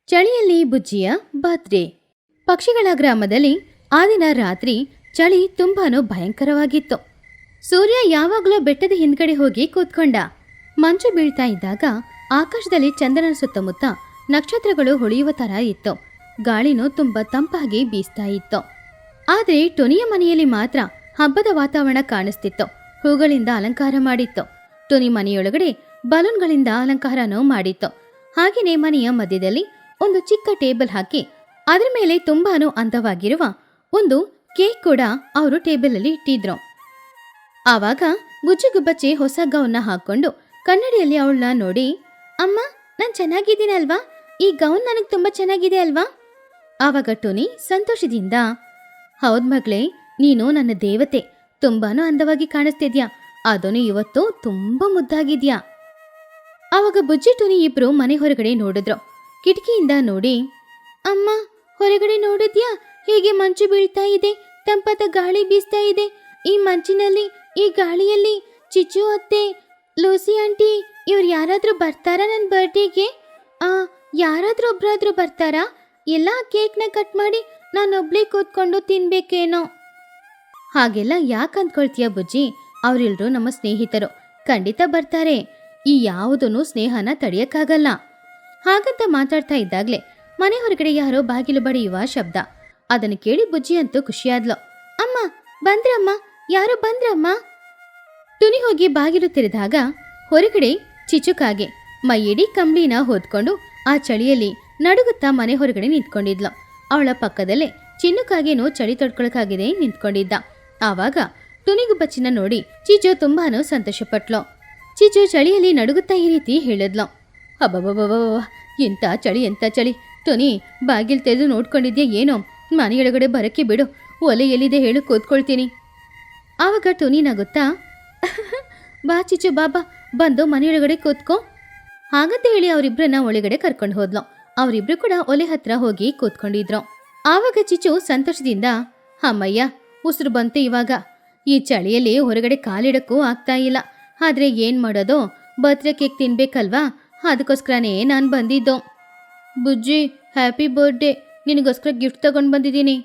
ಚಳಿಯಲ್ಲಿ ಬುಜ್ಜಿಯ ಬರ್ತ್ಡೇ. ಪಕ್ಷಿಗಳ ಗ್ರಾಮದಲ್ಲಿ ಆ ದಿನ ರಾತ್ರಿ ಚಳಿ ತುಂಬಾನು ಭಯಂಕರವಾಗಿತ್ತು. ಸೂರ್ಯ ಯಾವಾಗಲೂ ಬೆಟ್ಟದ ಹಿಂದ್ಗಡೆ ಹೋಗಿ ಕೂತ್ಕೊಂಡ. ಮಂಚು ಬೀಳ್ತಾ ಇದ್ದಾಗ ಆಕಾಶದಲ್ಲಿ ಚಂದ್ರನ ಸುತ್ತಮುತ್ತ ನಕ್ಷತ್ರಗಳು ಹೊಳೆಯುವ ತರ ಇತ್ತು. ಗಾಳಿನೂ ತುಂಬಾ ತಂಪಾಗಿ ಬೀಸ್ತಾ ಇತ್ತು. ಆದರೆ ಟೊನಿಯ ಮನೆಯಲ್ಲಿ ಮಾತ್ರ ಹಬ್ಬದ ವಾತಾವರಣ ಕಾಣಿಸ್ತಿತ್ತು. ಹೂಗಳಿಂದ ಅಲಂಕಾರ ಮಾಡಿತ್ತು. ಟೊನಿ ಮನೆಯೊಳಗಡೆ ಬಲೂನ್ಗಳಿಂದ ಅಲಂಕಾರನೂ ಮಾಡಿತ್ತು. ಹಾಗೆಯೇ ಮನೆಯ ಮಧ್ಯದಲ್ಲಿ ಒಂದು ಚಿಕ್ಕ ಟೇಬಲ್ ಹಾಕಿ ಅದರ ಮೇಲೆ ತುಂಬಾನು ಅಂದವಾಗಿರುವ ಒಂದು ಕೇಕ್ ಕೂಡ ಅವರು ಟೇಬಲ್ ಅಲ್ಲಿ ಇಟ್ಟಿದ್ರು. ಆವಾಗ ಬುಜ್ಜಿಗುಬ್ಬಚ್ಚಿ ಹೊಸ ಗೌನ್ನ ಹಾಕೊಂಡು ಕನ್ನಡಿಯಲ್ಲಿ ಅವಳನ್ನ ನೋಡಿ, ಅಮ್ಮ, ನಾನು ಚೆನ್ನಾಗಿದ್ದೀನಿ ಅಲ್ವಾ? ಈ ಗೌನ್ ನನಗೆ ತುಂಬಾ ಚೆನ್ನಾಗಿದೆ ಅಲ್ವಾ? ಆವಾಗ ಟೋನಿ ಸಂತೋಷದಿಂದ, ಹೌದ್ ಮಗಳೇ, ನೀನು ನನ್ನ ದೇವತೆ, ತುಂಬಾನು ಅಂದವಾಗಿ ಕಾಣಿಸ್ತಿದ್ಯಾ, ಅದನ್ನು ಇವತ್ತು ತುಂಬಾ ಮುದ್ದಾಗಿದ್ಯಾ. ಆವಾಗ ಬುಜ್ಜಿ ಟೋನಿ ಇಬ್ರು ಮನೆ ಹೊರಗಡೆ ನೋಡಿದ್ರು. ಕಿಟಕಿಯಿಂದ ನೋಡಿ, ಅಮ್ಮ, ಹೊರಗಡೆ ನೋಡಿದ್ಯಾ? ಹೀಗೆ ಮಂಚು ಬೀಳ್ತಾ ಇದೆ, ತಂಪಾದ ಗಾಳಿ ಬೀಸ್ತಾ ಇದೆ. ಈ ಮಂಚಿನಲ್ಲಿ, ಈ ಗಾಳಿಯಲ್ಲಿ ಚಿಚ್ಚು ಅತ್ತೆ, ಲೂಸಿ ಆಂಟಿ ಇವ್ರು ಯಾರಾದ್ರೂ ಬರ್ತಾರಾ ನನ್ನ ಬರ್ಡೇಗೆ? ಯಾರಾದ್ರೂ ಒಬ್ರಾದ್ರೂ ಬರ್ತಾರಾ? ಎಲ್ಲ ಕೇಕ್ನ ಕಟ್ ಮಾಡಿ ನಾನೊಬ್ಳೇ ಕೂತ್ಕೊಂಡು ತಿನ್ಬೇಕೇನೋ. ಹಾಗೆಲ್ಲ ಯಾಕೆ ಅಂದ್ಕೊಳ್ತೀಯ ಬುಜ್ಜಿ? ಅವರೆಲ್ಲರೂ ನಮ್ಮ ಸ್ನೇಹಿತರು, ಖಂಡಿತ ಬರ್ತಾರೆ. ಈ ಯಾವುದನ್ನು ಸ್ನೇಹನ ತಡೆಯಕ್ಕಾಗಲ್ಲ. ಹಾಗಂತ ಮಾತಾಡ್ತಾ ಇದ್ದಾಗ್ಲೇ ಮನೆ ಹೊರಗಡೆ ಯಾರೋ ಬಾಗಿಲು ಬಡಿಯುವ ಶಬ್ದ. ಅದನ್ನು ಕೇಳಿ ಬುಜ್ಜಿ ಅಂತೂ ಖುಷಿಯಾದ್ಲು. ಅಮ್ಮ, ಬಂದ್ರಮ್ಮ, ಯಾರೋ ಬಂದ್ರಮ್ಮ. ಟುನಿ ಹೋಗಿ ಬಾಗಿಲು ತೆರೆದಾಗ ಹೊರಗಡೆ ಚಿಚುಕಾಗೆ ಮೈಯಿಡೀ ಕಂಬ್ಳಿನ ಹೊದ್ಕೊಂಡು ಆ ಚಳಿಯಲ್ಲಿ ನಡುಗುತ್ತಾ ಮನೆ ಹೊರಗಡೆ ನಿಂತ್ಕೊಂಡಿದ್ಲು. ಅವಳ ಪಕ್ಕದಲ್ಲೇ ಚಿನ್ನುಕಾಗೇನೋ ಚಳಿ ತಡ್ಕೊಳಕಾಗಿದೆ ನಿಂತ್ಕೊಂಡಿದ್ದ. ಆವಾಗ ಟುನಿಗುಬ್ಬಚ್ಚಿನ ನೋಡಿ ಚಿಚು ತುಂಬಾನು ಸಂತೋಷಪಟ್ಲು. ಚಿಚು ಚಳಿಯಲ್ಲಿ ನಡುಗುತ್ತಾ ಈ ರೀತಿ ಹೇಳಿದ್ಲು, ಅಬ್ಬಬ್ಬಬ್ಬ, ಎಂತ ಚಳಿ, ಎಂತ ಚಳಿ. ಟೊನಿ, ಬಾಗಿಲು ತೆರೆದು ನೋಡ್ಕೊಂಡಿದ್ಯಾ ಏನೋ? ಮನೆಯೊಳಗಡೆ ಬರಕ್ಕೆ ಬಿಡು, ಒಲೆ ಎಲ್ಲಿದೆ ಹೇಳು, ಕೂತ್ಕೊಳ್ತೀನಿ. ಆವಾಗ ಟೊನಿ ನಗುತ್ತಾ, ಬಾ ಚಿಚು, ಬಾಬಾ, ಬಂದು ಮನೆಯೊಳಗಡೆ ಕೂತ್ಕೋ. ಹಾಗಂತ ಹೇಳಿ ಅವರಿಬ್ರನ್ನ ಒಳಗಡೆ ಕರ್ಕೊಂಡು ಹೋದ್ಲು. ಅವರಿಬ್ರು ಕೂಡ ಒಲೆ ಹತ್ರ ಹೋಗಿ ಕೂತ್ಕೊಂಡಿದ್ರು. ಆವಾಗ ಚಿಚು ಸಂತೋಷದಿಂದ, ಅಮ್ಮಯ್ಯ, ಉಸಿರು ಬಂತು ಇವಾಗ. ಈ ಚಳಿಯಲ್ಲಿ ಹೊರಗಡೆ ಕಾಲಿಡಕ್ಕೂ ಆಗ್ತಾ ಇಲ್ಲ. ಆದ್ರೆ ಏನ್ ಮಾಡೋದು, ಬರ್ತ್ಡೇ ಕೇಕ್ ತಿನ್ಬೇಕಲ್ವಾ, ಅದಕ್ಕೋಸ್ಕರನೇ ನಾನು ಬಂದಿದ್ದು. ಬುಜ್ಜಿ, ಹ್ಯಾಪಿ ಬರ್ತ್ಡೇ, ನಿನಗೋಸ್ಕರ ಗಿಫ್ಟ್ ತಗೊಂಡು ಬಂದಿದ್ದೀನಿ.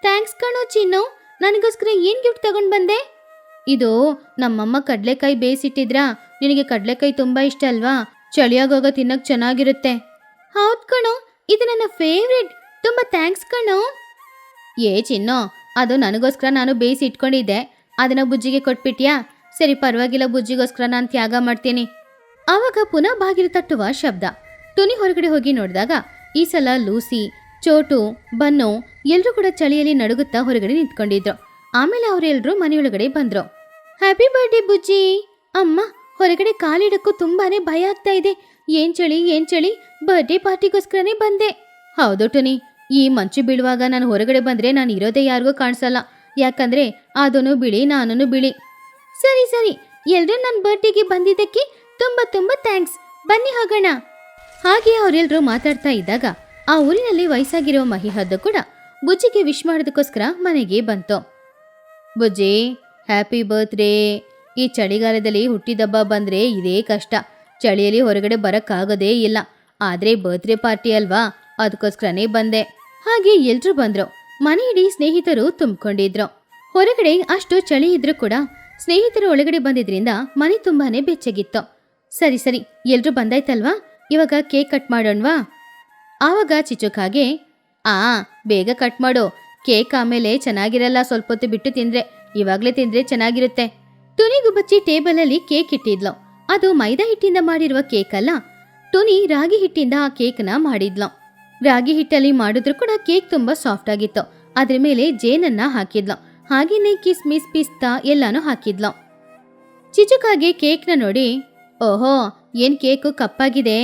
ಥ್ಯಾಂಕ್ಸ್ ಕಣೋ ಚಿನ್ನು, ನನಗೋಸ್ಕರ ಏನು ಗಿಫ್ಟ್ ತಗೊಂಡು ಬಂದೆ? ಇದು ನಮ್ಮಮ್ಮ ಕಡಲೆಕಾಯಿ ಬೇಯಿಸಿಟ್ಟಿದ್ರಾ? ನಿನಗೆ ಕಡಲೆಕಾಯಿ ತುಂಬ ಇಷ್ಟ ಅಲ್ವಾ? ಚಳಿಯಾಗೋಗ ತಿನ್ನಕ್ಕೆ ಚೆನ್ನಾಗಿರುತ್ತೆ. ಹೌದು ಕಣೋ, ಇದು ನನ್ನ ಫೇವ್ರೆಟ್, ತುಂಬ ಥ್ಯಾಂಕ್ಸ್ ಕಣೋ. ಏ ಚಿನ್ನು, ಅದು ನನಗೋಸ್ಕರ ನಾನು ಬೇಯಿಸಿ ಇಟ್ಕೊಂಡಿದ್ದೆ, ಅದನ್ನು ಬುಜ್ಜಿಗೆ ಕೊಟ್ಬಿಟ್ಯಾ? ಸರಿ, ಪರವಾಗಿಲ್ಲ, ಬುಜ್ಜಿಗೋಸ್ಕರ ನಾನು ತ್ಯಾಗ ಮಾಡ್ತೀನಿ. ಆವಾಗ ಪುನಃ ಬಾಗಿಲು ತಟ್ಟುವ ಶಬ್ದ. ಟೊನಿ ಹೊರಗಡೆ ಹೋಗಿ ನೋಡಿದಾಗ ಈ ಸಲ ಲೂಸಿ, ಚೋಟು, ಬನ್ನು ಎಲ್ಲರೂ ಕೂಡ ಚಳಿಯಲ್ಲಿ ನಡುಗುತ್ತಾ ಹೊರಗಡೆ ನಿಂತ್ಕೊಂಡಿದ್ರು. ಆಮೇಲೆ ಅವರೆಲ್ಲರೂ ಮನೆಯೊಳಗಡೆ ಬಂದ್ರು. Happy birthday Bujji. ಅಮ್ಮ, ಹೊರಗಡೆ ಕಾಲಿಡಕ್ಕೂ ತುಂಬಾನೇ ಭಯ ಆಗ್ತಾ ಇದೆ. ಏನ್ ಚಳಿ, ಏನ್ ಚಳಿ, ಬರ್ಡೇ ಪಾರ್ಟಿಗೋಸ್ಕರನೇ ಬಂದೆ. ಹೌದು ಟೊನಿ, ಈ ಮಂಚು ಬೀಳುವಾಗ ನಾನು ಹೊರಗಡೆ ಬಂದ್ರೆ ನಾನು ಇರೋದೇ ಯಾರಿಗೂ ಕಾಣಿಸಲ್ಲ. ಯಾಕಂದ್ರೆ ಅದನ್ನು ಬಿಳಿ, ನಾನೂ ಬಿಳಿ. ಸರಿ ಸರಿ, ಎಲ್ರೂ ನನ್ನ ಬರ್ಡೇಗೆ ಬಂದಿದ್ದಕ್ಕೆ ತುಂಬ ತುಂಬ ಥ್ಯಾಂಕ್ಸ್. ಬನ್ನಿ ಹೋಗೋಣ. ಹಾಗೆ ಅವರೆಲ್ಲರೂ ಮಾತಾಡ್ತಾ ಇದ್ದಾಗ ಆ ಊರಿನಲ್ಲಿ ವಯಸ್ಸಾಗಿರೋ ಮಹಿಹದ್ದು ಕೂಡ ಬುಜ್ಜಿಗೆ ವಿಶ್ ಮಾಡೋದಕ್ಕೋಸ್ಕರ ಮನೆಗೆ ಬಂತು. ಬುಜ್ಜಿ, ಹ್ಯಾಪಿ ಬರ್ತ್ಡೇ. ಈ ಚಳಿಗಾಲದಲ್ಲಿ ಹುಟ್ಟಿದಬ್ಬ ಬಂದ್ರೆ ಇದೇ ಕಷ್ಟ. ಚಳಿಯಲ್ಲಿ ಹೊರಗಡೆ ಬರಕ್ಕಾಗೋದೇ ಇಲ್ಲ. ಆದ್ರೆ ಬರ್ತ್ಡೇ ಪಾರ್ಟಿ ಅಲ್ವಾ, ಅದಕ್ಕೋಸ್ಕರನೇ ಬಂದೆ. ಹಾಗೆ ಎಲ್ರೂ ಬಂದ್ರು. ಮನೆ ಇಡೀ ಸ್ನೇಹಿತರು ತುಂಬಿಕೊಂಡಿದ್ರು. ಹೊರಗಡೆ ಅಷ್ಟು ಚಳಿ ಇದ್ರೂ ಕೂಡ ಸ್ನೇಹಿತರು ಒಳಗಡೆ ಬಂದಿದ್ರಿಂದ ಮನೆ ತುಂಬಾನೇ ಬೆಚ್ಚಗಿತ್ತು. ಸರಿ ಸರಿ, ಎಲ್ರೂ ಬಂದಾಯ್ತಲ್ವಾ, ಇವಾಗ ಕೇಕ್ ಕಟ್ ಮಾಡೋಣವಾ? ಆವಾಗ ಚಿಚುಕಾಗೆ, ಬೇಗ ಕಟ್ ಮಾಡು, ಕೇಕ್ ಆಮೇಲೆ ಚೆನ್ನಾಗಿರಲ್ಲ, ಸ್ವಲ್ಪ ಹೊತ್ತು ಬಿಟ್ಟು ತಿಂದ್ರೆ, ಇವಾಗ್ಲೇ ತಿಂದ್ರೆ ಚೆನ್ನಾಗಿರುತ್ತೆ. ಟುನಿಗುಬ್ಬಚ್ಚಿ ಟೇಬಲಲ್ಲಿ ಕೇಕ್ ಇಟ್ಟಿದ್ಲು. ಅದು ಮೈದಾ ಹಿಟ್ಟಿಂದ ಮಾಡಿರುವ ಕೇಕ್ ಅಲ್ಲ, ಟುನಿ ರಾಗಿ ಹಿಟ್ಟಿಂದ ಆ ಕೇಕ್ನ ಮಾಡಿದ್ಲು. ರಾಗಿ ಹಿಟ್ಟಲ್ಲಿ ಮಾಡಿದ್ರು ಕೂಡ ಕೇಕ್ ತುಂಬಾ ಸಾಫ್ಟ್ ಆಗಿತ್ತು. ಅದ್ರ ಮೇಲೆ ಜೇನನ್ನ ಹಾಕಿದ್ಲು. ಹಾಗೇನೆ ಕಿಸ್ಮಿಸ್, ಪಿಸ್ತಾ ಎಲ್ಲಾನು ಹಾಕಿದ್ಲು. ಚಿಚುಕಾಗೆ ಕೇಕ್ನ ನೋಡಿ, ಓಹೋ, ಏನ್ ಕೇಕು ಕಪ್ಪಾಗಿದೆ,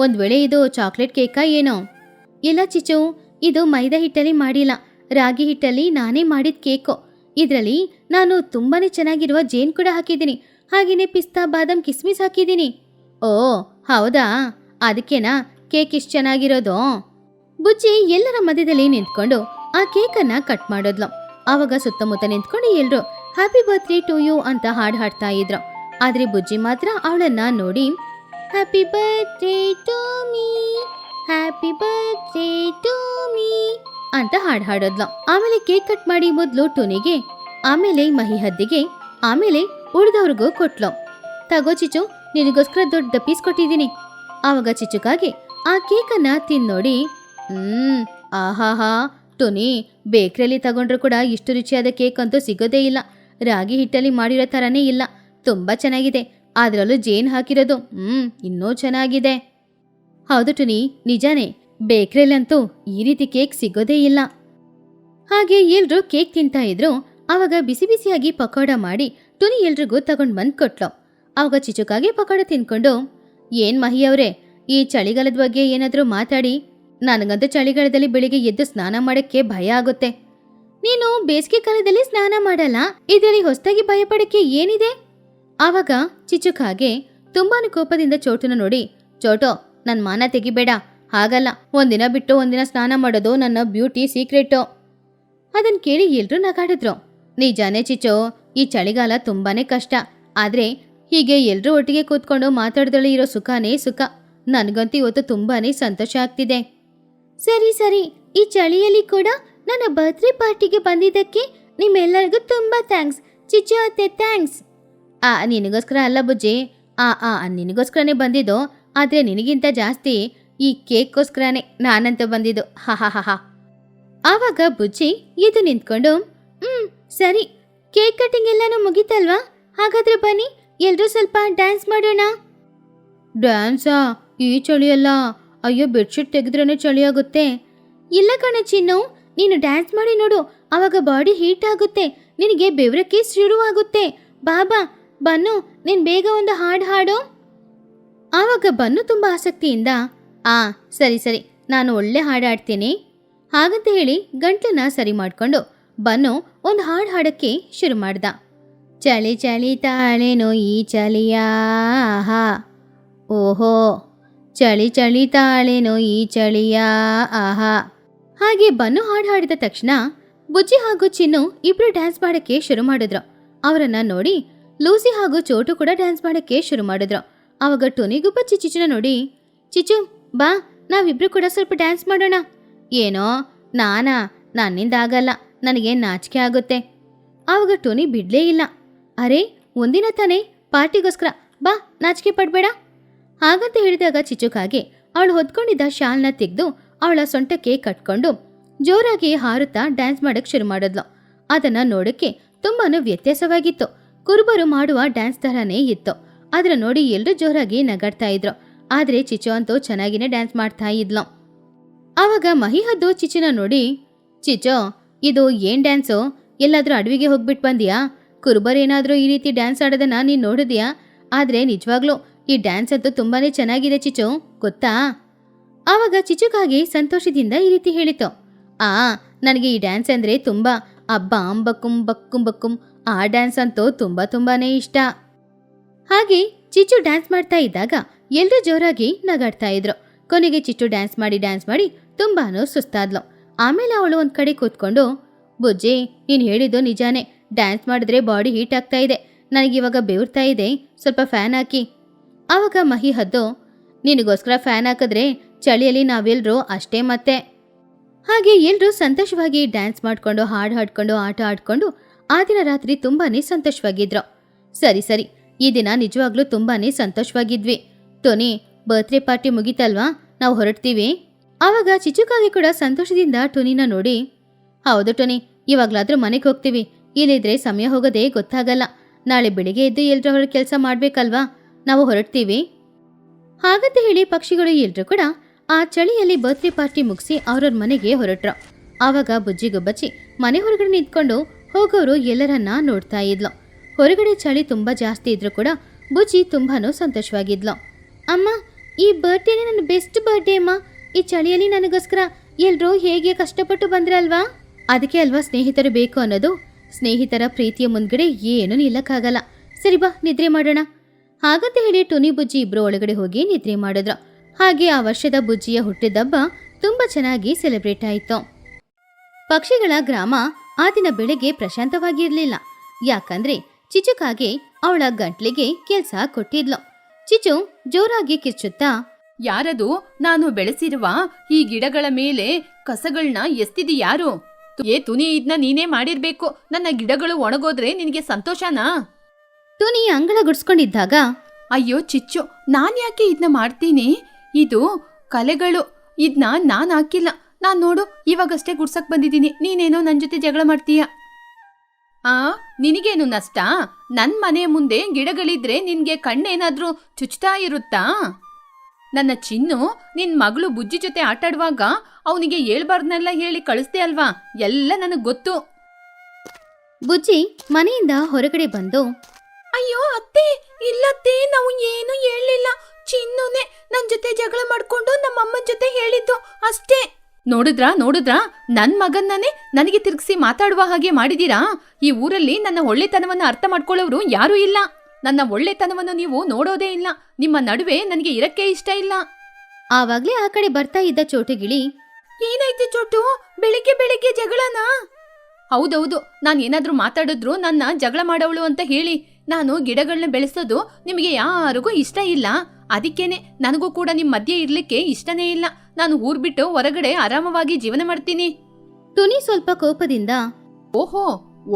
ಒಂದ್ ವೇಳೆ ಇದು ಚಾಕ್ಲೇಟ್ ಕೇಕಾ ಏನೋ? ಇಲ್ಲ ಚಿಚು, ಇದು ಮೈದಾ ಹಿಟ್ಟಲ್ಲಿ ಮಾಡಿಲ್ಲ, ರಾಗಿ ಹಿಟ್ಟಲ್ಲಿ ನಾನೇ ಮಾಡಿದ ಕೇಕು. ಇದರಲ್ಲಿ ನಾನು ತುಂಬಾನೇ ಚೆನ್ನಾಗಿರುವ ಜೇನ್ ಕೂಡ ಹಾಕಿದ್ದೀನಿ, ಹಾಗೇನೆ ಪಿಸ್ತಾ, ಬಾದಾಮ್, ಕಿಸ್ಮಿಸ್ ಹಾಕಿದ್ದೀನಿ. ಓ ಹೌದಾ, ಅದಕ್ಕೇನಾ ಕೇಕ್ ಇಷ್ಟು ಚೆನ್ನಾಗಿರೋದು? ಬುಜ್ಜಿ ಎಲ್ಲರ ಮಧ್ಯದಲ್ಲಿ ನಿಂತ್ಕೊಂಡು ಆ ಕೇಕನ್ನ ಕಟ್ ಮಾಡೋದ್ಲು. ಆವಾಗ ಸುತ್ತಮುತ್ತ ನಿಂತ್ಕೊಂಡು ಎಲ್ರು ಹ್ಯಾಪಿ ಬರ್ತ್ಡೇ ಟು ಯು ಅಂತ ಹಾಡು ಹಾಡ್ತಾ ಇದ್ರು. ಆದ್ರೆ ಬುಜ್ಜಿ ಮಾತ್ರ ಅವಳನ್ನ ನೋಡಿ, happy birthday to me, happy birthday to me ಅಂತ ಹಾಡ್ ಹಾಡೋದ್ಲು. ಆಮೇಲೆ ಕೇಕ್ ಕಟ್ ಮಾಡಿ ಮೊದ್ಲು ಟುನಿಗೆ, ಆಮೇಲೆ ಮಹಿ ಹದ್ದಿಗೆ, ಆಮೇಲೆ ಉಳಿದವ್ರಿಗೂ ಕೊಟ್ಲು. ತಗೋ ಚಿಚ್ಚು, ನಿನಗೋಸ್ಕರ ದೊಡ್ಡ ಪೀಸ್ ಕೊಟ್ಟಿದ್ದೀನಿ. ಆವಾಗ ಚಿಚ್ಚುಕಾಗಿ ಆ ಕೇಕನ್ನ ತಿನ್ನೋಡಿ ಆಹಾಹಾ ಟುನಿ, ಬೇಕ್ರಿಯಲ್ಲಿ ತಗೊಂಡ್ರು ಕೂಡ ಇಷ್ಟು ರುಚಿಯಾದ ಕೇಕ್ ಅಂತೂ ಸಿಗೋದೇ ಇಲ್ಲ. ರಾಗಿ ಹಿಟ್ಟಲ್ಲಿ ಮಾಡಿರೋ ಥರನೇ ಇಲ್ಲ, ತುಂಬಾ ಚೆನ್ನಾಗಿದೆ. ಅದರಲ್ಲೂ ಜೇನ್ ಹಾಕಿರೋದು ಇನ್ನೂ ಚೆನ್ನಾಗಿದೆ. ಹೌದು ಟುನಿ, ನಿಜಾನೇ, ಬೇಕ್ರಿಯಲ್ಲಂತೂ ಈ ರೀತಿ ಕೇಕ್ ಸಿಗೋದೇ ಇಲ್ಲ. ಹಾಗೆ ಎಲ್ರೂ ಕೇಕ್ ತಿಂತಾ ಇದ್ರು. ಆವಾಗ ಬಿಸಿ ಬಿಸಿಯಾಗಿ ಪಕೋಡ ಮಾಡಿ ಟುನಿ ಎಲ್ರಿಗೂ ತಗೊಂಡ್ ಬಂದ್ ಕೊಟ್ಲು. ಆವಾಗ ಚಿಚುಕಾಗಿ ಪಕೋಡ ತಿನ್ಕೊಂಡು, ಏನ್ ಮಹಿ ಅವ್ರೆ, ಈ ಚಳಿಗಾಲದ ಬಗ್ಗೆ ಏನಾದ್ರೂ ಮಾತಾಡಿ. ನನಗಂತೂ ಚಳಿಗಾಲದಲ್ಲಿ ಬೆಳಿಗ್ಗೆ ಎದ್ದು ಸ್ನಾನ ಮಾಡಕ್ಕೆ ಭಯ ಆಗುತ್ತೆ. ನೀನು ಬೇಸಿಗೆ ಕಾಲದಲ್ಲಿ ಸ್ನಾನ ಮಾಡಲ್ಲ, ಇದರಲ್ಲಿ ಹೊಸದಾಗಿ ಭಯ ಪಡಕ್ಕೆ ಏನಿದೆ? ಆವಾಗ ಚಿಚುಕಾಗೆ ತುಂಬಾನು ಕೋಪದಿಂದ ಚೋಟುನ ನೋಡಿ, ಚೋಟು, ನನ್ ಮಾನ ತೆಗಿಬೇಡ, ಹಾಗಲ್ಲ, ಒಂದಿನ ಬಿಟ್ಟು ಒಂದಿನ ಸ್ನಾನ ಮಾಡೋದು ನನ್ನ ಬ್ಯೂಟಿ ಸೀಕ್ರೆಟು. ಅದನ್ ಕೇಳಿ ಎಲ್ರೂ ನಗಾಡಿದ್ರು. ನಿಜಾನೇ ಚಿಚೋ, ಈ ಚಳಿಗಾಲ ತುಂಬಾನೇ ಕಷ್ಟ. ಆದ್ರೆ ಹೀಗೆ ಎಲ್ರೂ ಒಟ್ಟಿಗೆ ಕೂತ್ಕೊಂಡು ಮಾತಾಡ್ದಳಿ ಇರೋ ಸುಖನೇ ಸುಖ. ನನಗಂತೂ ಇವತ್ತು ತುಂಬಾನೇ ಸಂತೋಷ ಆಗ್ತಿದೆ. ಸರಿ ಸರಿ, ಈ ಚಳಿಯಲ್ಲಿ ಕೂಡ ನನ್ನ ಬರ್ತ್ಡೇ ಪಾರ್ಟಿಗೆ ಬಂದಿದ್ದಕ್ಕೆ ನಿಮ್ಮೆಲ್ಲರಿಗೂ ತುಂಬಾ ಥ್ಯಾಂಕ್ಸ್ ಚಿಚ್ಚು ಅತ್ತೆ, ಥ್ಯಾಂಕ್ಸ್. ನಿನಗೋಸ್ಕರ ಅಲ್ಲ ಬುಜ್ಜಿ, ನಿನಗೋಸ್ಕರನೇ ಬಂದಿದ್ದು. ಆದ್ರೆ ನಿನಗಿಂತ ಜಾಸ್ತಿ ಈ ಕೇಕ್ಗೋಸ್ಕರನೇ ನಾನಂತೂ ಬಂದಿದ್ದು. ಹಾ. ಆವಾಗ ಬುಜ್ಜಿ ಎದ್ದು ನಿಂತ್ಕೊಂಡು, ಸರಿ, ಕೇಕ್ ಕಟಿಂಗ್ ಎಲ್ಲಾನು ಮುಗೀತಲ್ವಾ? ಹಾಗಾದ್ರೆ ಬನ್ನಿ, ಎಲ್ರೂ ಸ್ವಲ್ಪ ಡ್ಯಾನ್ಸ್ ಮಾಡೋಣ. ಡ್ಯಾನ್ಸಾ? ಈ ಚಳಿಯಲ್ಲ, ಅಯ್ಯೋ, ಬೆಡ್ಶೀಟ್ ತೆಗೆದ್ರೇನೆ ಚಳಿ ಆಗುತ್ತೆ. ಇಲ್ಲ ಕಣ ಚಿನ್ನು, ನೀನು ಡ್ಯಾನ್ಸ್ ಮಾಡಿ ನೋಡು, ಅವಾಗ ಬಾಡಿ ಹೀಟ್ ಆಗುತ್ತೆ, ನಿನಗೆ ಬೆವರಕ್ಕೆ ಶುರುವಾಗುತ್ತೆ. ಬಾಬಾ ಬನ್ನು, ನೀನ್ ಬೇಗ ಒಂದು ಹಾಡು ಹಾಡು. ಆವಾಗ ಬನ್ನು ತುಂಬಾ ಆಸಕ್ತಿಯಿಂದ, ಸರಿ, ನಾನು ಒಳ್ಳೆ ಹಾಡು ಹಾಡ್ತೀನಿ ಹಾಗಂತ ಹೇಳಿ ಗಂಟ್ಲನ್ನ ಸರಿ ಮಾಡ್ಕೊಂಡು ಬನ್ನು ಒಂದು ಹಾಡು ಹಾಡಕ್ಕೆ ಶುರು ಮಾಡ್ದ. ಚಳಿ ಚಳಿ ತಾಳೇನೋ ಈ ಚಳಿಯಾ, ಓಹೋ, ಚಳಿ ಚಳಿ ತಾಳೇನೋ ಈ ಚಳಿಯಾ, ಆಹಾ. ಹಾಗೆ ಬನ್ನು ಹಾಡು ಹಾಡಿದ ತಕ್ಷಣ ಬುಜ್ಜಿ ಹಾಗೂ ಚಿನ್ನು ಇಬ್ರು ಡ್ಯಾನ್ಸ್ ಮಾಡಕ್ಕೆ ಶುರು ಮಾಡಿದ್ರು. ಅವರನ್ನ ನೋಡಿ ಲೂಸಿ ಹಾಗೂ ಚೋಟು ಕೂಡ ಡ್ಯಾನ್ಸ್ ಮಾಡಕ್ಕೆ ಶುರು ಮಾಡಿದ್ರು. ಆವಾಗ ಟೊನಿಗೂ ಬಚ್ಚಿ ಚಿಚ್ಚುನ ನೋಡಿ, ಚಿಚ್ಚು ಬಾ, ನಾವಿಬ್ರು ಕೂಡ ಸ್ವಲ್ಪ ಡ್ಯಾನ್ಸ್ ಮಾಡೋಣ. ಏನೋ, ನನ್ನಿಂದ ಆಗಲ್ಲ, ನನಗೆ ನಾಚಿಕೆ ಆಗುತ್ತೆ. ಆವಾಗ ಟೊನಿ ಬಿಡ್ಲೇ ಇಲ್ಲ. ಅರೆ, ಒಂದಿನ ತಾನೇ ಪಾರ್ಟಿಗೋಸ್ಕರ, ಬಾ, ನಾಚಿಕೆ ಪಡ್ಬೇಡ ಹಾಗಂತ ಹೇಳಿದಾಗ ಚಿಚ್ಚುಕಾಗೆ ಅವಳು ಹೊದ್ಕೊಂಡಿದ್ದ ಶಾಲ್ನ ತೆಗೆದು ಅವಳ ಸೊಂಟಕ್ಕೆ ಕಟ್ಕೊಂಡು ಜೋರಾಗಿ ಹಾರುತ್ತಾ ಡ್ಯಾನ್ಸ್ ಮಾಡಕ್ ಶುರು ಮಾಡಿದ್ಲು. ಅದನ್ನ ನೋಡಕ್ಕೆ ತುಂಬಾನು ವ್ಯತ್ಯಾಸವಾಗಿತ್ತು. ಕುರುಬರು ಮಾಡುವ ಡ್ಯಾನ್ಸ್ ತರಾನೇ ಇತ್ತು. ಅದನ್ನ ನೋಡಿ ಎಲ್ರೂ ಜೋರಾಗಿ ನಗಾಡ್ತಾ ಇದ್ರು. ಆದ್ರೆ ಚಿಚ್ಚು ಅಂತೂ ಚೆನ್ನಾಗಿನೇ ಡ್ಯಾನ್ಸ್ ಮಾಡ್ತಾ ಇದ್ಲು. ಆವಾಗ ಮಹಿ ಹದ್ದು ಚಿಚ್ಚುನ ನೋಡಿ, ಚಿಚ್ಚೋ, ಇದು ಏನ್ ಡ್ಯಾನ್ಸು? ಎಲ್ಲಾದ್ರೂ ಅಡವಿಗೆ ಹೋಗ್ಬಿಟ್ ಬಂದ್ಯಾ? ಕುರುಬರೇನಾದ್ರೂ ಈ ರೀತಿ ಡ್ಯಾನ್ಸ್ ಆಡೋದನ್ನ ನೀನ್ ನೋಡಿದ್ಯಾ? ಆದ್ರೆ ನಿಜವಾಗ್ಲೂ ಈ ಡ್ಯಾನ್ಸ್ ಅಂತೂ ತುಂಬಾನೇ ಚೆನ್ನಾಗಿದೆ ಚಿಚ್ಚು, ಗೊತ್ತಾ? ಆವಾಗ ಚಿಚ್ಚುಕಾಗಿ ಸಂತೋಷದಿಂದ ಈ ರೀತಿ ಹೇಳಿತು, ನನಗೆ ಈ ಡ್ಯಾನ್ಸ್ ಅಂದ್ರೆ ತುಂಬಾ, ಬಾಂ ಬಕ್ಕುಂ ಬಕ್ಕುಂ ಬಕ್ಕುಂ, ಆ ಡ್ಯಾನ್ಸ್ ಅಂತೂ ತುಂಬಾನೇ ಇಷ್ಟ. ಹಾಗೆ ಚಿಚ್ಚು ಡ್ಯಾನ್ಸ್ ಮಾಡ್ತಾ ಇದ್ದಾಗ ಎಲ್ರೂ ಜೋರಾಗಿ ನಗಾಡ್ತಾ ಇದ್ರು. ಕೊನೆಗೆ ಚಿಚ್ಚು ಡ್ಯಾನ್ಸ್ ಮಾಡಿ ತುಂಬಾನು ಸುಸ್ತಾದ್ಲು. ಆಮೇಲೆ ಅವಳು ಒಂದ್ ಕಡೆ ಕೂತ್ಕೊಂಡು, ಬುಜ್ಜಿ, ನೀನ್ ಹೇಳಿದ್ದು ನಿಜಾನೇ, ಡ್ಯಾನ್ಸ್ ಮಾಡಿದ್ರೆ ಬಾಡಿ ಹೀಟ್ ಆಗ್ತಾ ಇದೆ, ನನಗಿವಾಗ ಬೆವರ್ತಾ ಇದೆ, ಸ್ವಲ್ಪ ಫ್ಯಾನ್ ಹಾಕಿ. ಆವಾಗ ಮಹಿ ಹದ್ದು, ನಿನಗೋಸ್ಕರ ಫ್ಯಾನ್ ಹಾಕಿದ್ರೆ ಚಳಿಯಲ್ಲಿ ನಾವೆಲ್ರೂ ಅಷ್ಟೇ ಮತ್ತೆ. ಹಾಗೆ ಎಲ್ರೂ ಸಂತೋಷವಾಗಿ ಡ್ಯಾನ್ಸ್ ಮಾಡ್ಕೊಂಡು ಹಾಡು ಹಾಡ್ಕೊಂಡು ಆಟ ಆಡ್ಕೊಂಡು ಆ ದಿನ ರಾತ್ರಿ ತುಂಬಾನೇ ಸಂತೋಷವಾಗಿದ್ರು. ಸರಿ, ಈ ದಿನ ನಿಜವಾಗ್ಲೂ ತುಂಬಾನೇ ಸಂತೋಷವಾಗಿದ್ವಿ. ಟೊನಿ, ಬರ್ತ್ಡೇ ಪಾರ್ಟಿ ಮುಗೀತಲ್ವಾ, ನಾವು ಹೊರಡ್ತೀವಿ. ಆವಾಗ ಚಿಚುಕಾಗಿ ಕೂಡ ಸಂತೋಷದಿಂದ ಟೊನಿನ ನೋಡಿ, ಹೌದು ಟೊನಿ, ಇವಾಗ್ಲಾದ್ರೂ ಮನೆಗೆ ಹೋಗ್ತೀವಿ, ಇಲ್ಲಿದ್ರೆ ಸಮಯ ಹೋಗೋದೇ ಗೊತ್ತಾಗಲ್ಲ. ನಾಳೆ ಬೆಳಿಗ್ಗೆ ಎದ್ದು ಎಲ್ರೂ ಹೊರ ಕೆಲಸ ಮಾಡ್ಬೇಕಲ್ವಾ, ನಾವು ಹೊರಡ್ತೀವಿ ಹಾಗಂತ ಹೇಳಿ ಪಕ್ಷಿಗಳು ಎಲ್ರೂ ಕೂಡ ಆ ಚಳಿಯಲ್ಲಿ ಬರ್ತ್ಡೇ ಪಾರ್ಟಿ ಮುಗಿಸಿ ಅವ್ರವ್ರ ಮನೆಗೆ ಹೊರಟ್ರು. ಆವಾಗ ಬುಜ್ಜಿಗೊಬ್ಬಚ್ಚಿ ಮನೆ ಹೊರಗಡೆ ನಿಂತ್ಕೊಂಡು ಹೋಗೋರು ಎಲ್ಲರನ್ನ ನೋಡ್ತಾ ಇದ್ಲು. ಹೊರಗಡೆ ಚಳಿ ತುಂಬಾ ಜಾಸ್ತಿ ಇದ್ರು ಕೂಡ ಬುಜ್ಜಿ ತುಂಬಾನು ಸಂತೋಷವಾಗಿದ್ಲು. ಅಮ್ಮ, ಈ ಬರ್ತ್ಡೇನೇ ನನ್ನ ಬೆಸ್ಟ್ ಬರ್ತ್ಡೇ ಅಮ್ಮ. ಈ ಚಳಿಯಲ್ಲಿ ನನಗೋಸ್ಕರ ಎಲ್ರೂ ಹೇಗೆ ಕಷ್ಟಪಟ್ಟು ಬಂದ್ರಲ್ವಾ, ಅದಕ್ಕೆ ಅಲ್ವಾ ಸ್ನೇಹಿತರು ಬೇಕು ಅನ್ನೋದು. ಸ್ನೇಹಿತರ ಪ್ರೀತಿಯ ಮುಂದ್ಗಡೆ ಏನೂ ನಿಲ್ಲಕ್ಕಾಗಲ್ಲ. ಸರಿ ಬಾ, ನಿದ್ರೆ ಮಾಡೋಣ ಹಾಗಂತ ಹೇಳಿ ಟೊನಿ ಬುಜ್ಜಿ ಇಬ್ರು ಒಳಗಡೆ ಹೋಗಿ ನಿದ್ರೆ ಮಾಡಿದ್ರು. ಹಾಗೆ ಆ ವರ್ಷದ ಬುಜ್ಜಿಯ ಹುಟ್ಟಿದಬ್ಬ ತುಂಬಾ ಚೆನ್ನಾಗಿ ಸೆಲೆಬ್ರೇಟ್ ಆಯಿತು. ಪಕ್ಷಿಗಳ ಗ್ರಾಮ ಆ ದಿನ ಬೆಳಗ್ಗೆ ಪ್ರಶಾಂತವಾಗಿರ್ಲಿಲ್ಲ. ಯಾಕಂದ್ರೆ ಚಿಚುಕಾಗೆ ಅವಳ ಗಂಟ್ಲಿಗೆ ಕೆಲ್ಸ ಕೊಟ್ಟಿದ್ಲು. ಚಿಚು ಜೋರಾಗಿ ಕಿರ್ಚುತ್ತಾ, ಯಾರದು ನಾನು ಬೆಳೆಸಿರುವ ಈ ಗಿಡಗಳ ಮೇಲೆ ಕಸಗಳನ್ನ ಎಸ್ತಿದಿ ಯಾರು? ತುನಿ ಇದನ್ನ ನೀನೇ ಮಾಡಿರ್ಬೇಕು. ನನ್ನ ಗಿಡಗಳು ಒಣಗೋದ್ರೆ ನಿನಗೆ ಸಂತೋಷನಾ? ತುನಿ ಅಂಗಳ ಗುಡ್ಸ್ಕೊಂಡಿದ್ದಾಗ, ಅಯ್ಯೋ ಚಿಚ್ಚು, ನಾನ್ ಯಾಕೆ ಇದನ್ನ ಮಾಡ್ತೀನಿ? ಇದು ಕಲೆಗಳು, ಇದನ್ನ ನಾನ್ ಹಾಕಿಲ್ಲ. ನಾನ್ ನೋಡು ಇವಾಗಷ್ಟೇ ಗುಡ್ಸಕ್ ಬಂದಿದ್ದೀನಿ, ನೀನೇನೋ ನನ್ ಜೊತೆ ಜಗಳ ಮಾಡ್ತೀಯ. ನಿನಗೇನು ನಷ್ಟ? ನನ್ ಮನೆಯ ಮುಂದೆ ಗಿಡಗಳಿದ್ರೆ ನಿನ್ಗೆ ಕಣ್ಣೇನಾದ್ರೂ ಚುಚ್ತಾ ಇರುತ್ತಾ? ನನ್ನ ಚಿನ್ನು ನಿನ್ ಮಗಳು ಬುಜ್ಜಿ ಜೊತೆ ಆಟಾಡುವಾಗ ಅವನಿಗೆ ಹೇಳ್ಬಾರ್ದನ್ನೆಲ್ಲ ಹೇಳಿ ಕಳಿಸ್ದೆ ಅಲ್ವಾ? ಎಲ್ಲ ನನಗ್ ಗೊತ್ತು. ಬುಜ್ಜಿ ಮನೆಯಿಂದ ಹೊರಗಡೆ ಬಂದು, ಅಯ್ಯೋ ಅತ್ತೆ, ಇಲ್ಲತ್ತೆ, ನಾವು ಏನು ಹೇಳಲಿಲ್ಲ. ಚಿನ್ನುನೇ ನನ್ ಜೊತೆ ಜಗಳ ಮಾಡ್ಕೊಂಡು ನಮ್ಮಮ್ಮನ ಜೊತೆ ಹೇಳಿದ್ದು ಅಷ್ಟೇ. ನೋಡಿದ್ರಾ, ನನ್ ಮಗನ್ನನೇ ನನಗೆ ತಿರುಗಿಸಿ ಮಾತಾಡುವ ಹಾಗೆ ಮಾಡಿದೀರಾ? ಈ ಊರಲ್ಲಿ ನನ್ನ ಒಳ್ಳೆತನವನ್ನ ಅರ್ಥ ಮಾಡ್ಕೊಳ್ಳೋರು ಯಾರೂ ಇಲ್ಲ. ನನ್ನ ಒಳ್ಳೆತನವನ್ನು ನೀವು ನೋಡೋದೇ ಇಲ್ಲ. ನಿಮ್ಮ ನಡುವೆ ನನಗೆ ಇರಕ್ಕೆ ಇಷ್ಟ ಇಲ್ಲ. ಆವಾಗ್ಲೇ ಆ ಕಡೆ ಬರ್ತಾ ಇದ್ದ ಚೋಟುಗಿಳಿ, ಏನಾಯ್ತು ಚೋಟು, ಬೆಳಿಗ್ಗೆ ಜಗಳನಾ? ಹೌದೌದು, ನಾನು ಏನಾದ್ರೂ ಮಾತಾಡಿದ್ರು ನನ್ನ ಜಗಳ ಮಾಡೋವಳು ಅಂತ ಹೇಳಿ. ನಾನು ಗಿಡಗಳನ್ನ ಬೆಳೆಸೋದು ನಿಮಗೆ ಯಾರಿಗೂ ಇಷ್ಟ ಇಲ್ಲ. ಅದಕ್ಕೇನೆ ನನಗೂ ಕೂಡ ನಿಮ್ ಮಧ್ಯೆ ಇರ್ಲಿಕ್ಕೆ ಇಷ್ಟನೇ ಇಲ್ಲ. ನಾನು ಊರ್ ಬಿಟ್ಟು ಹೊರಗಡೆ ಆರಾಮವಾಗಿ ಜೀವನ ಮಾಡ್ತೀನಿ. ತುನಿ ಸ್ವಲ್ಪ ಕೋಪದಿಂದ, ಓಹೋ,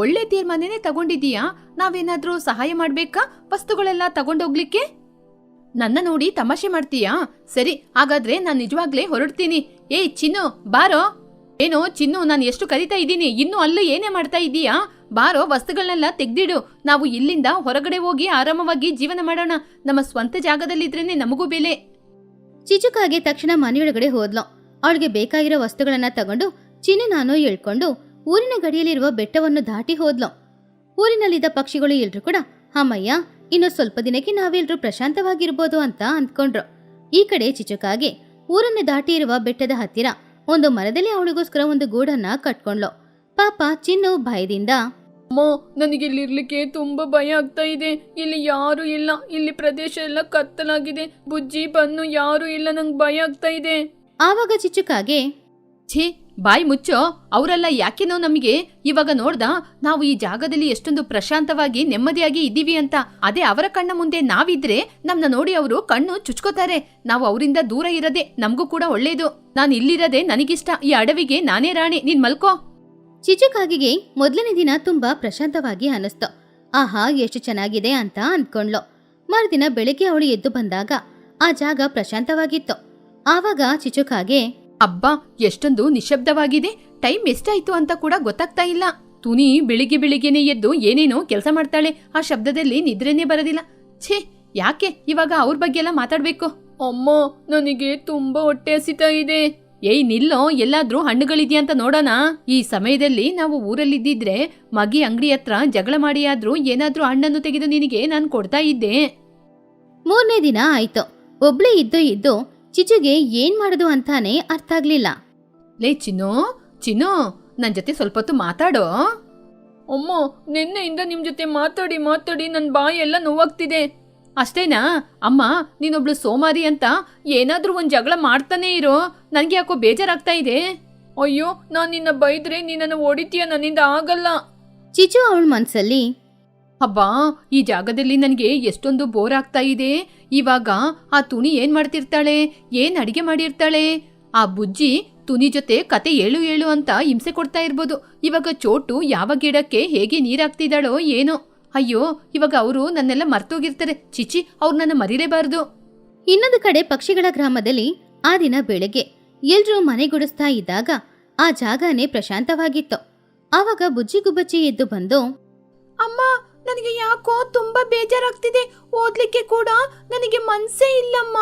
ಒಳ್ಳೆ ತೀರ್ಮಾನನೇ ತಗೊಂಡಿದೀಯಾ? ನಾವೇನಾದ್ರೂ ಸಹಾಯ ಮಾಡ್ಬೇಕಾ ವಸ್ತುಗಳೆಲ್ಲ ತಗೊಂಡೋಗ್ಲಿಕ್ಕೆ? ನನ್ನ ನೋಡಿ ತಮಾಷೆ ಮಾಡ್ತೀಯಾ? ಸರಿ, ಹಾಗಾದ್ರೆ ನಾನ್ ನಿಜವಾಗ್ಲೇ ಹೊರಡ್ತೀನಿ. ಏಯ್ ಚಿನ್ನು, ಬಾರೋ. ಏನೋ ಚಿನ್ನು, ನಾನು ಎಷ್ಟು ಕರಿತಾ ಇದ್ದೀನಿ, ಇನ್ನು ಅಲ್ಲೂ ಏನೇ ಮಾಡ್ತಾ ಇದ್ದೀಯಾ? ಬಾರೋ, ವಸ್ತುಗಳನ್ನೆಲ್ಲ ತೆಗ್ದಿಡು. ನಾವು ಇಲ್ಲಿಂದ ಹೊರಗಡೆ ಹೋಗಿ ಆರಾಮವಾಗಿ ಜೀವನ ಮಾಡೋಣ. ನಮ್ಮ ಸ್ವಂತ ಜಾಗದಲ್ಲಿದ್ರೇನೆ ನಮಗೂ ಬೆಲೆ. ಚಿಚುಕಾಗೆ ತಕ್ಷಣ ಮನೆಯೊಳಗಡೆ ಹೋದ್ಲು. ಅವಳಿಗೆ ಬೇಕಾಗಿರೋ ವಸ್ತುಗಳನ್ನ ತಗೊಂಡು ಚಿನ್ನು ನಾನು ಹೇಳ್ಕೊಂಡು ಊರಿನ ಗಡಿಯಲ್ಲಿರುವ ಬೆಟ್ಟವನ್ನು ದಾಟಿ ಹೋದ್ಲು. ಊರಿನಲ್ಲಿದ್ದ ಪಕ್ಷಿಗಳು ಎಲ್ರು ಕೂಡ, ಅಮ್ಮಯ್ಯ, ಇನ್ನು ಸ್ವಲ್ಪ ದಿನಕ್ಕೆ ನಾವೆಲ್ರೂ ಪ್ರಶಾಂತವಾಗಿರ್ಬೋದು ಅಂತ ಅಂದ್ಕೊಂಡ್ರು. ಈ ಕಡೆ ಚಿಚುಕಾಗೆ ಊರನ್ನು ದಾಟಿ ಇರುವ ಬೆಟ್ಟದ ಹತ್ತಿರ ಒಂದು ಮರದಲ್ಲಿ ಅವಳಿಗೋಸ್ಕರ ಒಂದು ಗೂಡನ್ನ ಕಟ್ಕೊಂಡ್ಲು. ಪಾಪ ಚಿನ್ನು ಭಯದಿಂದ, ಅಮ್ಮ, ನನಗೆ ಇಲ್ಲಿರ್ಲಿಕ್ಕೆ ತುಂಬಾ ಭಯ ಆಗ್ತಾ ಇದೆ. ಇಲ್ಲಿ ಯಾರು ಇಲ್ಲ, ಇಲ್ಲಿ ಪ್ರದೇಶ ಎಲ್ಲ ಕತ್ತಲಾಗಿದೆ. ಬುಜ್ಜಿ ಬನ್ನು ಯಾರು ಇಲ್ಲ, ನಂಗೆ ಭಯ ಆಗ್ತಾ ಇದೆ. ಆವಾಗ ಚಿಚುಕಾಗೆ, ಛೀ, ಬಾಯಿ ಮುಚ್ಚೋ. ಅವರೆಲ್ಲ ಯಾಕೆನೋ ನಮಗೆ ಇವಾಗ ನೋಡ್ದ ನಾವು ಈ ಜಾಗದಲ್ಲಿ ಎಷ್ಟೊಂದು ಪ್ರಶಾಂತವಾಗಿ ನೆಮ್ಮದಿಯಾಗಿ ಇದ್ದೀವಿ ಅಂತ. ಅದೇ ಅವರ ಕಣ್ಣ ಮುಂದೆ ನಾವಿದ್ರೆ ನಮ್ನ ನೋಡಿ ಅವರು ಕಣ್ಣು ಚುಚ್ಕೋತಾರೆ. ನಾವು ಅವರಿಂದ ದೂರ ಇರದೆ ನಮಗೂ ಕೂಡ ಒಳ್ಳೇದು. ನಾನು ಇಲ್ಲಿರದೆ ನನಗಿಷ್ಟ. ಈ ಅಡವಿಗೆ ನಾನೇ ರಾಣಿ, ನೀನ್ ಮಲ್ಕೋ. ಚಿಚುಕಾಗಿಗೆ ಮೊದಲನೇ ದಿನ ತುಂಬಾ ಪ್ರಶಾಂತವಾಗಿ ಅನಿಸ್ತು. ಆಹಾ, ಎಷ್ಟು ಚೆನ್ನಾಗಿದೆ ಅಂತ ಅಂದ್ಕೊಂಡ್ಲು. ಮರುದಿನ ಬೆಳಿಗ್ಗೆ ಅವಳು ಎದ್ದು ಬಂದಾಗ ಆ ಜಾಗ ಪ್ರಶಾಂತವಾಗಿತ್ತು. ಆವಾಗ ಚಿಚುಕಾಗೆ, ಅಬ್ಬಾ, ಎಷ್ಟೊಂದು ನಿಶಬ್ದವಾಗಿದೆ. ಟೈಮ್ ಎಷ್ಟಾಯ್ತು ಅಂತ ಕೂಡ ಗೊತ್ತಾಗ್ತಾ ಇಲ್ಲ. ತುನಿ ಬೆಳಿಗ್ಗೆನೆ ಎದ್ದು ಏನೇನೋ ಕೆಲಸ ಮಾಡ್ತಾಳೆ. ಆ ಶಬ್ದದಲ್ಲಿ ನಿದ್ರೆನೇ ಬರೋದಿಲ್ಲ. ಛೇ, ಯಾಕೆ ಇವಾಗ ಅವ್ರ ಬಗ್ಗೆ ಎಲ್ಲ ಮಾತಾಡ್ಬೇಕು? ಅಮ್ಮ, ನನಗೆ ತುಂಬಾ ಹೊಟ್ಟೆ ಹಸಿತಾ ಇದೆ. ಏಯ್ ನಿಲ್ಲೋ, ಎಲ್ಲಾದ್ರೂ ಹಣ್ಣುಗಳಿದ್ಯಾ ಅಂತ ನೋಡೋಣ. ಈ ಸಮಯದಲ್ಲಿ ನಾವು ಊರಲ್ಲಿದ್ದಿದ್ರೆ ಮಗಿ ಅಂಗಡಿ ಹತ್ರ ಜಗಳ ಮಾಡಿಯಾದ್ರೂ ಏನಾದ್ರೂ ಹಣ್ಣನ್ನು ತೆಗೆದು ನಿನಗೆ ನಾನು ಕೊಡ್ತಾ ಇದ್ದೆ. ಮೂರನೇ ದಿನ ಆಯ್ತು. ಒಬ್ಳೇ ಇದ್ದು ಚಿಚುಗೆ ಏನ್ ಮಾಡುದು ಅಂತಾನೆ ಅರ್ಥ ಆಗ್ಲಿಲ್ಲ. ಲೇ ಚಿನ್ನು, ನನ್ ಜೊತೆ ಸ್ವಲ್ಪ ಹೊತ್ತು ಮಾತಾಡೋ. ಅಮ್ಮ, ನಿನ್ನೆಯಿಂದ ನಿಮ್ ಜೊತೆ ಮಾತಾಡಿ ನನ್ ಬಾಯಿ ಎಲ್ಲ ನೋವಾಗ್ತಿದೆ. ಅಷ್ಟೇನಾ? ಅಮ್ಮ, ನೀನೊಬ್ಳು ಸೋಮಾರಿ ಅಂತ ಏನಾದ್ರೂ ಒಂದ್ ಜಗಳ ಮಾಡ್ತಾನೆ ಇರೋ. ನನ್ಗೆ ಯಾಕೋ ಬೇಜಾರಾಗ್ತಾ ಇದೆ. ಅಯ್ಯೋ, ನಾನ್ ನಿನ್ನ ಬೈದ್ರೆ ನೀನನ್ನು ಹೊಡಿತೀಯ, ನನ್ನಿಂದ ಆಗಲ್ಲ. ಚಿಚು ಅವಳ ಮನ್ಸಲ್ಲಿ, ಹಬ್ಬಾ, ಈ ಜಾಗದಲ್ಲಿ ನನ್ಗೆ ಎಷ್ಟೊಂದು ಬೋರ್ ಆಗ್ತಾ ಇದೆ. ಇವಾಗ ಆ ತುನಿ ಏನ್ ಮಾಡ್ತಿರ್ತಾಳೆ, ಏನ್ ಅಡಿಗೆ ಮಾಡಿರ್ತಾಳೆ? ಆ ಬುಜ್ಜಿ ತುನಿ ಜೊತೆ ಕತೆ ಹೇಳು ಅಂತ ಹಿಂಸೆ ಕೊಡ್ತಾ ಇರ್ಬೋದು. ಇವಾಗ ಚೋಟು ಯಾವ ಗಿಡಕ್ಕೆ ಹೇಗೆ ನೀರಾಗ್ತಿದ್ದಾಳೋ ಏನೋ. ಅಯ್ಯೋ, ಇವಾಗ ಅವರು ನನ್ನೆಲ್ಲ ಮರ್ತೋಗಿರ್ತಾರೆ. ಚಿಚಿ, ಅವ್ರು ನನ್ನ ಮರಿಲೇಬಾರ್ದು. ಇನ್ನೊಂದು ಕಡೆ ಪಕ್ಷಿಗಳ ಗ್ರಾಮದಲ್ಲಿ ಆ ದಿನ ಬೆಳಗ್ಗೆ ಎಲ್ರೂ ಮನೆಗುಡಿಸ್ತಾ ಇದ್ದಾಗ ಆ ಜಾಗನೇ ಪ್ರಶಾಂತವಾಗಿತ್ತು. ಆವಾಗ ಬುಜ್ಜಿ ಗುಬ್ಬಚ್ಚಿ ಎದ್ದು ಬಂದು, ಅಮ್ಮ, ನನಗೆ ಯಾಕೋ ತುಂಬಾ ಬೇಜಾರಾಗ್ತಿದೆ. ಓದ್ಲಿಕ್ಕೆ ಕೂಡ ನನಗೆ ಮನ್ಸೇ ಇಲ್ಲಮ್ಮ.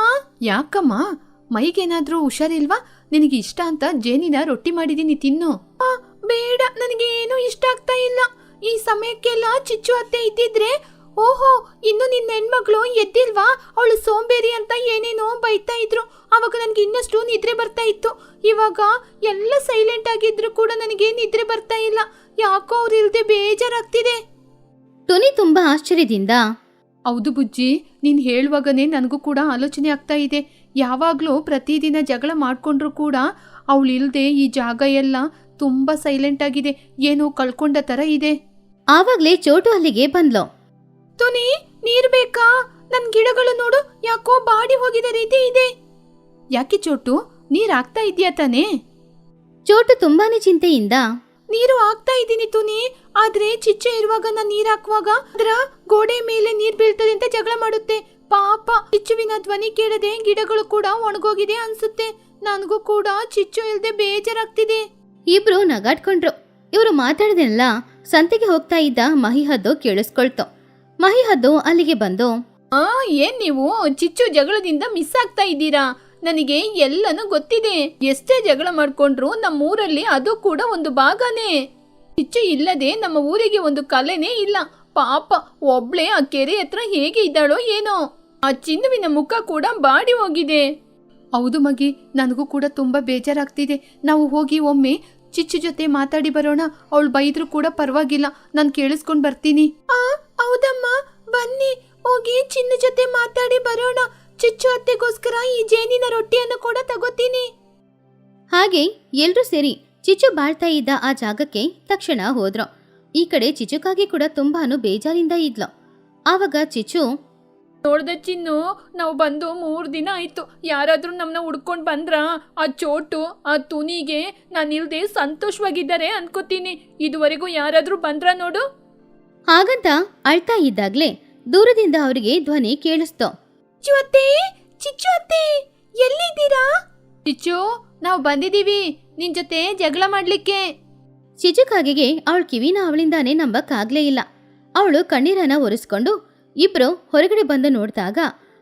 ಯಾಕಮ್ಮ, ಮೈಗೇನಾದ್ರೂ ಹುಷಾರಿಲ್ವಾ? ನಿನಗೆ ಇಷ್ಟ ಅಂತ ಜೇನಿನ ರೊಟ್ಟಿ ಮಾಡಿದೀನಿ, ತಿನ್ನು. ಬೇಡ, ನನಗೆ ಏನೂ ಇಷ್ಟ ಆಗ್ತಾ ಇಲ್ಲ. ಈ ಸಮಯಕ್ಕೆಲ್ಲ ಚಿಚ್ಚು ಅತ್ತೆ ಇದ್ದಿದ್ರೆ, ಓಹೋ, ಇನ್ನು ನಿನ್ನ ಹೆಣ್ಮಗಳು ಎದ್ದಿಲ್ವಾ, ಅವಳು ಸೋಂಬೇರಿ ಅಂತ ಏನೇನೋ ಬೈತಾ ಇದ್ರು. ಅವಾಗ ನನ್ಗೆ ಇನ್ನಷ್ಟು ನಿದ್ರೆ ಬರ್ತಾ ಇತ್ತು. ಇವಾಗ ಎಲ್ಲ ಸೈಲೆಂಟ್ ಆಗಿದ್ರು ಕೂಡ ನನಗೆ ನಿದ್ರೆ ಬರ್ತಾ ಇಲ್ಲ. ಯಾಕೋ ಅವ್ರು ಇಲ್ದೆ ಬೇಜಾರಾಗ್ತಿದೆ. ತುನಿ ತುಂಬಾ ಆಶ್ಚರ್ಯದಿಂದ, ಹೌದು ಬುಜ್ಜಿ, ನೀನ್ ಹೇಳುವಾಗನೇ ನನಗೂ ಕೂಡ ಆಲೋಚನೆ ಆಗ್ತಾ ಇದೆ. ಯಾವಾಗ್ಲೂ ಪ್ರತಿದಿನ ಜಗಳ ಮಾಡ್ಕೊಂಡ್ರು ಕೂಡ ಅವಳಿಲ್ದೆ ಈ ಜಾಗ ಎಲ್ಲ ತುಂಬಾ ಸೈಲೆಂಟ್ ಆಗಿದೆ. ಏನೋ ಕಳ್ಕೊಂಡ ತರ ಇದೆ. ಆವಾಗ್ಲೇ ಚೋಟು ಅಲ್ಲಿಗೆ ಬಂದ್ಲು. ತುನಿ, ನೀರ್ ಬೇಕಾ? ನನ್ ಗಿಡಗಳು ನೋಡು, ಯಾಕೋ ಬಾಡಿ ಹೋಗಿದ ರೀತಿ ಇದೆ. ಯಾಕೆ ಚೋಟು, ನೀರ್ ಆಗ್ತಾ ಇದೆಯಾ ತಾನೇ? ಚೋಟು ತುಂಬಾನೇ ಚಿಂತೆಯಿಂದ, ನೀರು ಹಾಕ್ತಾ ಇದ್ದೀನಿ ತುನಿ, ಆದ್ರೆ ಚಿಚ್ಚು ಇರುವಾಗ ನಾನು ನೀರ್ ಹಾಕುವಾಗ ಅದರ ಗೋಡೆ ಮೇಲೆ ನೀರ್ ಬೀಳ್ತದೆ ಅಂತ ಜಗಳ ಮಾಡುತ್ತೆ. ಪಾಪ, ಚಿಚ್ಚುವಿನ ಧ್ವನಿ ಕೇಳದೆ ಗಿಡಗಳು ಕೂಡ ಒಣಗೋಗಿದೆ ಅನ್ಸುತ್ತೆ. ನನಗೂ ಕೂಡ ಚಿಚ್ಚು ಇಲ್ದೆ ಬೇಜಾರಾಗ್ತಿದೆ. ಇಬ್ರು ನಗಾಡ್ಕೊಂಡ್ರು. ಇವರು ಮಾತಾಡಿದೆಲ್ಲ ಸಂತೆಗೆ ಹೋಗ್ತಾ ಇದ್ದ ಮಹಿಹದ್ದು ಕೇಳಿಸ್ಕೊಳ್ತು. ಮಹಿಹದ್ದು ಅಲ್ಲಿಗೆ ಬಂದು, ಏನ್ ನೀವು ಚಿಚ್ಚು ಜಗಳದಿಂದ ಮಿಸ್ ಆಗ್ತಾ ಇದ್ದೀರಾ? ನನಗೆ ಎಲ್ಲನೂ ಗೊತ್ತಿದೆ. ಎಷ್ಟೇ ಜಗಳ ಮಾಡ್ಕೊಂಡ್ರು ನಮ್ಮೂರಲ್ಲಿ ಅದು ಕೂಡ ಒಂದು ಭಾಗನೇ. ಚಿಚ್ಚು ಇಲ್ಲದೆ ನಮ್ಮ ಊರಿಗೆ ಒಂದು ಕಲೆನೇ ಇಲ್ಲ. ಪಾಪ, ಒಬ್ಳೆ ಆ ಕೆರೆ ಹತ್ರ ಹೇಗೆ ಇದ್ದಾಳೋ ಏನೋ. ಆ ಚಿನ್ನುವಿನ ಮುಖ ಕೂಡ ಬಾಡಿ ಹೋಗಿದೆ. ಹೌದು ಮಗಿ, ನನಗೂ ಕೂಡ ತುಂಬಾ ಬೇಜಾರಾಗ್ತಿದೆ. ನಾವು ಹೋಗಿ ಒಮ್ಮೆ ಚಿಚ್ಚು ಜೊತೆ ಮಾತಾಡಿ ಬರೋಣ. ಅವಳು ಬೈದ್ರು ಕೂಡ ಪರವಾಗಿಲ್ಲ, ನಾನು ಕೇಳಿಸ್ಕೊಂಡ್ ಬರ್ತೀನಿ. ಹೌದಮ್ಮ, ಬನ್ನಿ ಹೋಗಿ ಚಿನ್ನು ಜೊತೆ ಮಾತಾಡಿ ಬರೋಣ. ಚಿಚ್ಚು ಅತ್ತೆಗೋಸ್ಕರ ಈ ಜೇನಿನ ರೊಟ್ಟಿಯನ್ನು ಕೂಡ ತಗೋತೀನಿ. ಹಾಗೆ ಎಲ್ರೂ ಸೇರಿ ಚಿಚ್ಚು ಬಾಳ್ತಾ ಇದ್ದ ಆ ಜಾಗಕ್ಕೆ ತಕ್ಷಣ ಹೋದ್ರು. ಈ ಕಡೆ ಚಿಚ್ಚುಕಾಗಿ ಕೂಡ ತುಂಬಾನು ಬೇಜಾರಿಂದ ಇದ್ಲು. ಆವಾಗ ಚಿಚ್ಚು, ನೋಡ್ದೆ ಚಿನ್ನು, ನಾವು ಬಂದು 3 ದಿನ ಆಯ್ತು. ಯಾರಾದ್ರೂ ನಮ್ಮನ್ನ ಹುಡ್ಕೊಂಡ್ ಬಂದ್ರ? ಆ ಚೋಟು, ಆ ತುನಿಗೆ ನಾನಿಲ್ದೆ ಸಂತೋಷವಾಗಿದ್ದಾರೆ ಅನ್ಕೋತೀನಿ. ಇದುವರೆಗೂ ಯಾರಾದ್ರೂ ಬಂದ್ರ ನೋಡು? ಹಾಗಂತ ಅಳ್ತಾ ಇದ್ದಾಗ್ಲೇ ದೂರದಿಂದ ಅವರಿಗೆ ಧ್ವನಿ ಕೇಳಿಸ್ತು. ಚಿಚ್ಚು ಅತ್ತೆ, ಎಲ್ಲಿದ್ದೀರಾ? ಚಿಚ್ಚು, ನಾವು ಬಂದಿದೀವಿ ನಿನ್ ಜೊತೆ ಜಗಳ ಮಾಡ್ಲಿಕ್ಕೆ. ಚಿಚುಕಾಗಿಗೆ ಅವಳ ಕಿವಿನ ಅವಳಿಂದಾನೇ ನಂಬಕ್ಕಾಗ್ಲೇ ಇಲ್ಲ. ಅವಳು ಕಣ್ಣೀರನ್ನ ಒರೆಸ್ಕೊಂಡು ಇಬ್ರು ಹೊರಗಡೆ ಬಂದು ನೋಡಿದಾಗ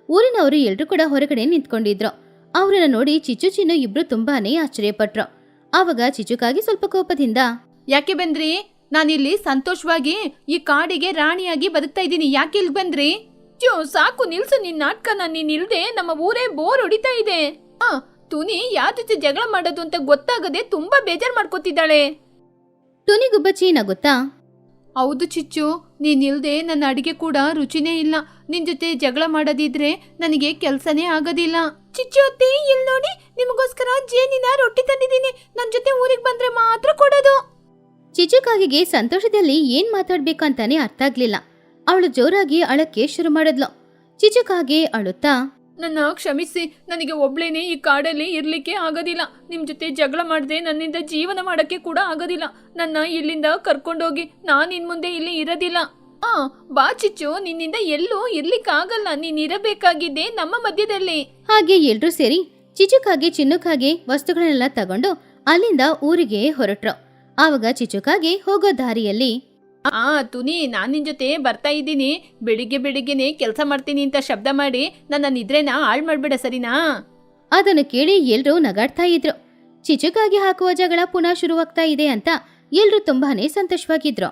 ಊರಿನವರು ಎಲ್ರೂ ಕೂಡ ಹೊರಗಡೆ ನಿಂತ್ಕೊಂಡಿದ್ರು. ಅವ್ರನ್ನ ನೋಡಿ ಚಿಚ್ಚು ಚಿನ್ನು ಇಬ್ರು ತುಂಬಾನೇ ಆಶ್ಚರ್ಯಪಟ್ರು. ಆವಾಗ ಚಿಚುಕಾಗಿ ಸ್ವಲ್ಪ ಕೋಪದಿಂದ, ಯಾಕೆ ಬಂದ್ರಿ? ನಾನಿಲ್ಲಿ ಸಂತೋಷವಾಗಿ ಈ ಕಾಡಿಗೆ ರಾಣಿಯಾಗಿ ಬದುಕ್ತಾ ಇದ್ದೀನಿ. ಯಾಕೆ ಇಲ್ಲಿ ಬಂದ್ರಿ? ಸಾಕು, ನಿಲ್ಸು ನಿನ್ ನಾಟಕನ. ನೀನ್ ಇಲ್ದೆ ನಮ್ಮ ಊರೇ ಬೋರ್ ಹೊಡಿತಾ ಇದೆ. ತುನಿ ಯಾರ ಜೊತೆ ಜಗಳ ಮಾಡೋದು ಅಂತ ಗೊತ್ತಾಗದೆ ತುಂಬಾ ಬೇಜಾರ್ ಮಾಡ್ಕೋತಿದ್ದಾಳೆ. ತುನಿಗುಬ್ಬಚ್ಚಿ ನಗುತ್ತಾ, ಹೌದು ಚಿಚ್ಚು, ನೀನಿಲ್ದೆ ನನ್ನ ಅಡಿಗೆ ಕೂಡ ರುಚಿನೇ ಇಲ್ಲ. ನಿನ್ ಜೊತೆ ಜಗಳ ಮಾಡೋದಿದ್ರೆ ನನಗೆ ಕೆಲ್ಸನೇ ಆಗೋದಿಲ್ಲ. ಚಿಚ್ಚು ಅತ್ತೆ, ಇಲ್ಲಿ ನೋಡಿ, ನಿಮಗೋಸ್ಕರ ಜೇನಿನ ರೊಟ್ಟಿ ತಂದಿದ್ದೀನಿ. ನನ್ ಜೊತೆ ಊರಿಗೆ ಬಂದ್ರೆ ಮಾತ್ರ ಕೊಡೋದು. ಚಿಚುಕಾಗಿಗೆ ಸಂತೋಷದಲ್ಲಿ ಏನ್ ಮಾತಾಡ್ಬೇಕು ಅಂತಾನೆ ಅರ್ಥ ಆಗ್ಲಿಲ್ಲ. ಅವಳು ಜೋರಾಗಿ ಅಳಕ್ಕೆ ಶುರು ಮಾಡಿದ್ಲು. ಚಿಚುಕಾಗೆ ಅಳುತ್ತಾ, ನನ್ನ ಕ್ಷಮಿಸಿ, ನನಗೆ ಒಬ್ಳೇನೆ ಈ ಕಾಡಲ್ಲಿ ಇರ್ಲಿಕ್ಕೆ ಆಗೋದಿಲ್ಲ. ನಿಮ್ ಜೊತೆ ಜಗಳ ಮಾಡದೆ ನನ್ನಿಂದ ಜೀವನ ಮಾಡಕ್ಕೆ ಕೂಡ ಆಗೋದಿಲ್ಲ. ನನ್ನ ಇಲ್ಲಿಂದ ಕರ್ಕೊಂಡೋಗಿ, ನಾನ್ ಇನ್ ಮುಂದೆ ಇಲ್ಲಿ ಇರೋದಿಲ್ಲ. ಬಾ ಚಿಚ್ಚು, ನಿನ್ನಿಂದ ಎಲ್ಲೂ ಇರ್ಲಿಕ್ಕಾಗಲ್ಲ. ನೀನ್ ಇರಬೇಕಾಗಿದ್ದೆ ನಮ್ಮ ಮಧ್ಯದಲ್ಲಿ. ಹಾಗೆ ಎಲ್ರೂ ಸೇರಿ ಚಿಚುಕಾಗೆ ಚಿನ್ನುಕಾಗೆ ವಸ್ತುಗಳನ್ನೆಲ್ಲ ತಗೊಂಡು ಅಲ್ಲಿಂದ ಊರಿಗೆ ಹೊರಟ್ರು. ಆವಾಗ ಚಿಚುಕಾಗೆ ಹೋಗೋ ದಾರಿಯಲ್ಲಿ, ತುನಿ, ನಾನ್ ನಿನ್ ಜೊತೆ ಬರ್ತಾ ಇದ್ದೀನಿ. ಬೆಳಿಗ್ಗೆನೆ ಕೆಲಸ ಮಾಡ್ತೀನಿ ಅಂತ ಶಬ್ದ ಮಾಡಿ ನನ್ನ ನಿದ್ರೆನ ಹಾಳು ಮಾಡ್ಬೇಡ, ಸರಿನಾ? ಅದನ್ನು ಕೇಳಿ ಎಲ್ರೂ ನಗಾಡ್ತಾ ಇದ್ರು. ಚಿಚುಕಾಗಿ ಹಾಕುವ ಜಗಳ ಪುನಃ ಶುರುವಾಗ್ತಾ ಇದೆ ಅಂತ ಎಲ್ರೂ ತುಂಬಾನೇ ಸಂತೋಷವಾಗಿದ್ರು.